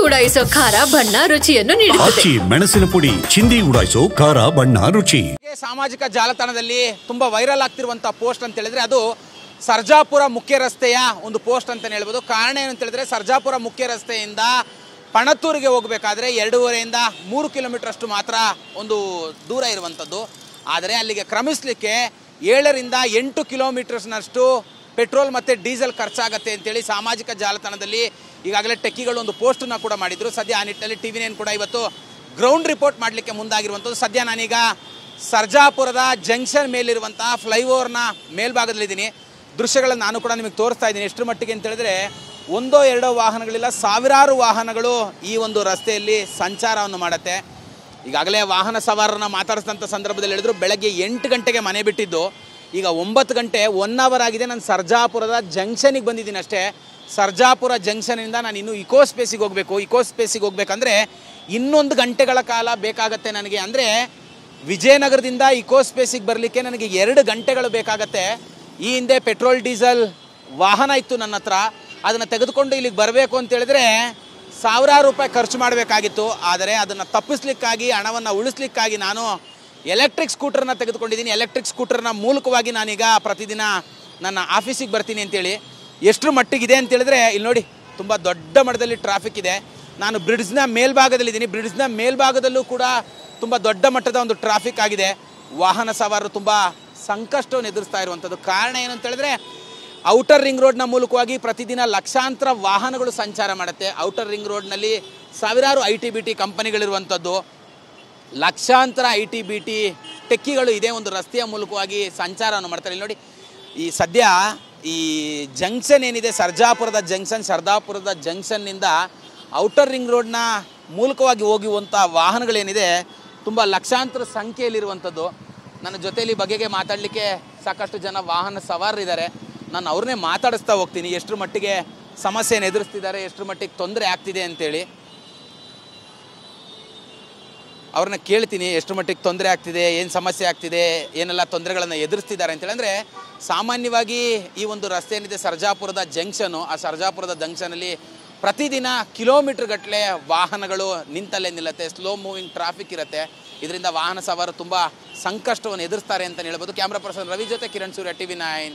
ಉಡಾಯಿಸೋ ಖಾರ ಬಣ್ಣ ರುಚಿಯನ್ನು ನೀಡುತ್ತದೆ. ಮೆಣಸಿನ ಪುಡಿ ಚಿಂದಿ ಉಡಾಯಿಸೋ ಖಾರ ಬಣ್ಣ ರುಚಿ. ಸಾಮಾಜಿಕ ಜಾಲತಾಣದಲ್ಲಿ ತುಂಬಾ ವೈರಲ್ ಆಗ್ತಿರುವಂತಹ ಪೋಸ್ಟ್ ಅಂತ ಹೇಳಿದ್ರೆ ಅದು ಸರ್ಜಾಪುರ ಮುಖ್ಯ ರಸ್ತೆಯ ಒಂದು ಪೋಸ್ಟ್ ಅಂತ ಹೇಳ್ಬೋದು. ಕಾರಣ ಏನು ಅಂತ ಹೇಳಿದ್ರೆ ಸರ್ಜಾಪುರ ಮುಖ್ಯ ರಸ್ತೆಯಿಂದ ಪಣತ್ತೂರಿಗೆ ಹೋಗಬೇಕಾದ್ರೆ 2.5 ರಿಂದ 3 ಕಿಲೋಮೀಟರ್ ಅಷ್ಟು ಮಾತ್ರ ಒಂದು ದೂರ ಇರುವಂಥದ್ದು. ಆದರೆ ಅಲ್ಲಿಗೆ ಕ್ರಮಿಸಲಿಕ್ಕೆ 7 ರಿಂದ 8 ಕಿಲೋಮೀಟರ್ಸ್ನಷ್ಟು ಪೆಟ್ರೋಲ್ ಮತ್ತು ಡೀಸೆಲ್ ಖರ್ಚಾಗತ್ತೆ ಅಂತೇಳಿ ಸಾಮಾಜಿಕ ಜಾಲತಾಣದಲ್ಲಿ ಈಗಾಗಲೇ ಟೆಕ್ಕಿಗಳು ಒಂದು ಪೋಸ್ಟನ್ನು ಕೂಡ ಮಾಡಿದರು. ಸದ್ಯ ಆ ನಿಟ್ಟಿನಲ್ಲಿ TV9 ಕೂಡ ಇವತ್ತು ಗ್ರೌಂಡ್ ರಿಪೋರ್ಟ್ ಮಾಡಲಿಕ್ಕೆ ಮುಂದಾಗಿರುವಂಥದ್ದು. ಸದ್ಯ ನಾನೀಗ ಸರ್ಜಾಪುರದ ಜಂಕ್ಷನ್ ಮೇಲಿರುವಂತಹ ಫ್ಲೈಓವರ್ನ ಮೇಲ್ಭಾಗದಲ್ಲಿದ್ದೀನಿ. ದೃಶ್ಯಗಳನ್ನು ನಾನು ಕೂಡ ನಿಮಗೆ ತೋರಿಸ್ತಾ ಇದ್ದೀನಿ. ಎಷ್ಟರ ಮಟ್ಟಿಗೆ ಅಂತ ಹೇಳಿದ್ರೆ 1-2 ವಾಹನಗಳಿಲ್ಲ, ಸಾವಿರಾರು ವಾಹನಗಳು ಈ ಒಂದು ರಸ್ತೆಯಲ್ಲಿ ಸಂಚಾರವನ್ನು ಮಾಡುತ್ತೆ. ಈಗಾಗಲೇ ವಾಹನ ಸವಾರರನ್ನ ಮಾತಾಡಿಸಿದಂಥ ಸಂದರ್ಭದಲ್ಲಿ ಹೇಳಿದ್ರು ಬೆಳಗ್ಗೆ 8 ಗಂಟೆಗೆ ಮನೆ ಬಿಟ್ಟಿದ್ದು, ಈಗ 9 ಗಂಟೆ 1 ಅವರ್ ಆಗಿದೆ. ನಾನು ಸರ್ಜಾಪುರದ ಜಂಕ್ಷನಿಗೆ ಬಂದಿದ್ದೀನಿ ಅಷ್ಟೇ. ಸರ್ಜಾಪುರ ಜಂಕ್ಷನಿಂದ ನಾನು ಇನ್ನೂ ಇಕೋ ಸ್ಪೇಸಿಗೆ ಹೋಗಬೇಕು. ಇಕೋ ಸ್ಪೇಸಿಗೆ ಹೋಗ್ಬೇಕಂದ್ರೆ 1 ಗಂಟೆಗಳ ಕಾಲ ಬೇಕಾಗತ್ತೆ ನನಗೆ. ಅಂದರೆ ವಿಜಯನಗರದಿಂದ ಇಕೋ ಸ್ಪೇಸಿಗೆ ಬರಲಿಕ್ಕೆ ನನಗೆ 2 ಗಂಟೆಗಳು ಬೇಕಾಗತ್ತೆ. ಈ ಹಿಂದೆ ಪೆಟ್ರೋಲ್ ಡೀಸೆಲ್ ವಾಹನ ಇತ್ತು ನನ್ನ ಹತ್ರ, ಅದನ್ನು ತೆಗೆದುಕೊಂಡು ಇಲ್ಲಿಗೆ ಬರಬೇಕು ಅಂತ ಹೇಳಿದ್ರೆ ಸಾವಿರಾರು ರೂಪಾಯಿ ಖರ್ಚು ಮಾಡಬೇಕಾಗಿತ್ತು. ಆದರೆ ಅದನ್ನು ತಪ್ಪಿಸ್ಲಿಕ್ಕಾಗಿ, ಹಣವನ್ನು ಉಳಿಸ್ಲಿಕ್ಕಾಗಿ ನಾನು ಎಲೆಕ್ಟ್ರಿಕ್ ಸ್ಕೂಟರ್ನ ತೆಗೆದುಕೊಂಡಿದ್ದೀನಿ. ಎಲೆಕ್ಟ್ರಿಕ್ ಸ್ಕೂಟರ್ನ ಮೂಲಕವಾಗಿ ನಾನೀಗ ಪ್ರತಿದಿನ ನನ್ನ ಆಫೀಸಿಗೆ ಬರ್ತೀನಿ ಅಂತೇಳಿ. ಎಷ್ಟರ ಮಟ್ಟಿಗಿದೆ ಅಂತೇಳಿದ್ರೆ ಇಲ್ಲಿ ನೋಡಿ, ತುಂಬ ದೊಡ್ಡ ಮಟ್ಟದಲ್ಲಿ ಟ್ರಾಫಿಕ್ ಇದೆ. ನಾನು ಬ್ರಿಡ್ಜ್ನ ಮೇಲ್ಭಾಗದಲ್ಲಿದ್ದೀನಿ. ಬ್ರಿಡ್ಜ್ನ ಮೇಲ್ಭಾಗದಲ್ಲೂ ಕೂಡ ತುಂಬ ದೊಡ್ಡ ಮಟ್ಟದ ಒಂದು ಟ್ರಾಫಿಕ್ ಆಗಿದೆ. ವಾಹನ ಸವಾರರು ತುಂಬ ಸಂಕಷ್ಟವನ್ನು ಎದುರಿಸ್ತಾ ಇರುವಂಥದ್ದು. ಕಾರಣ ಏನು ಅಂತ ಹೇಳಿದ್ರೆ ಔಟರ್ ರಿಂಗ್ ರೋಡ್ನ ಮೂಲಕವಾಗಿ ಪ್ರತಿದಿನ ಲಕ್ಷಾಂತರ ವಾಹನಗಳು ಸಂಚಾರ ಮಾಡುತ್ತೆ. ಔಟರ್ ರಿಂಗ್ ರೋಡ್ನಲ್ಲಿ ಸಾವಿರಾರು IT-BT ಕಂಪನಿಗಳಿರುವಂಥದ್ದು, ಲಕ್ಷಾಂತರ IT-BT ಟೆಕ್ಕಿಗಳು ಇದೇ ಒಂದು ರಸ್ತೆಯ ಮೂಲಕವಾಗಿ ಸಂಚಾರವನ್ನು ಮಾಡ್ತಾರೆ. ಇಲ್ಲಿ ನೋಡಿ, ಈ ಸದ್ಯ ಈ ಜಂಕ್ಷನ್ ಏನಿದೆ ಸರ್ಜಾಪುರದ ಜಂಕ್ಷನ್ನಿಂದ ಔಟರ್ ರಿಂಗ್ ರೋಡ್ನ ಮೂಲಕವಾಗಿ ಹೋಗುವಂಥ ವಾಹನಗಳೇನಿದೆ ತುಂಬ ಲಕ್ಷಾಂತರ ಸಂಖ್ಯೆಯಲ್ಲಿರುವಂಥದ್ದು. ನನ್ನ ಜೊತೆಯಲ್ಲಿ ಬಗೆಗೆ ಮಾತಾಡಲಿಕ್ಕೆ ಸಾಕಷ್ಟು ಜನ ವಾಹನ ಸವಾರರಿದ್ದಾರೆ. ನಾನು ಅವ್ರನ್ನೇ ಮಾತಾಡಿಸ್ತಾ ಹೋಗ್ತೀನಿ, ಎಷ್ಟರ ಮಟ್ಟಿಗೆ ಸಮಸ್ಯೆಯನ್ನು ಎದುರಿಸ್ತಿದ್ದಾರೆ, ಎಷ್ಟರ ಮಟ್ಟಿಗೆ ತೊಂದರೆ ಆಗ್ತಿದೆ ಅಂತೇಳಿ ಅವ್ರನ್ನ ಕೇಳ್ತೀನಿ. ಎಷ್ಟು ಮಟ್ಟಿಗೆ ತೊಂದರೆ ಆಗ್ತಿದೆ, ಏನು ಸಮಸ್ಯೆ ಆಗ್ತಿದೆ, ಏನೆಲ್ಲ ತೊಂದರೆಗಳನ್ನು ಎದುರಿಸ್ತಿದ್ದಾರೆ ಅಂತೇಳಿ. ಅಂದರೆ ಸಾಮಾನ್ಯವಾಗಿ ಈ ಒಂದು ರಸ್ತೆ ಏನಿದೆ ಸರ್ಜಾಪುರದ ಜಂಕ್ಷನು, ಆ ಸರ್ಜಾಪುರದ ಜಂಕ್ಷನಲ್ಲಿ ಪ್ರತಿದಿನ ಕಿಲೋಮೀಟರ್ ಗಟ್ಟಲೆ ವಾಹನಗಳು ನಿಂತಲ್ಲೇ ನಿಲ್ಲುತ್ತೆ. ಸ್ಲೋ ಮೂವಿಂಗ್ ಟ್ರಾಫಿಕ್ ಇರುತ್ತೆ. ಇದರಿಂದ ವಾಹನ ಸವಾರರು ತುಂಬ ಸಂಕಷ್ಟವನ್ನು ಎದುರಿಸ್ತಾರೆ ಅಂತಲೇ ಹೇಳ್ಬೋದು. ಕ್ಯಾಮ್ರಾ ಪರ್ಸನ್ ರವಿ ಜೊತೆ ಕಿರಣ್ ಸೂರ್ಯ, TV9.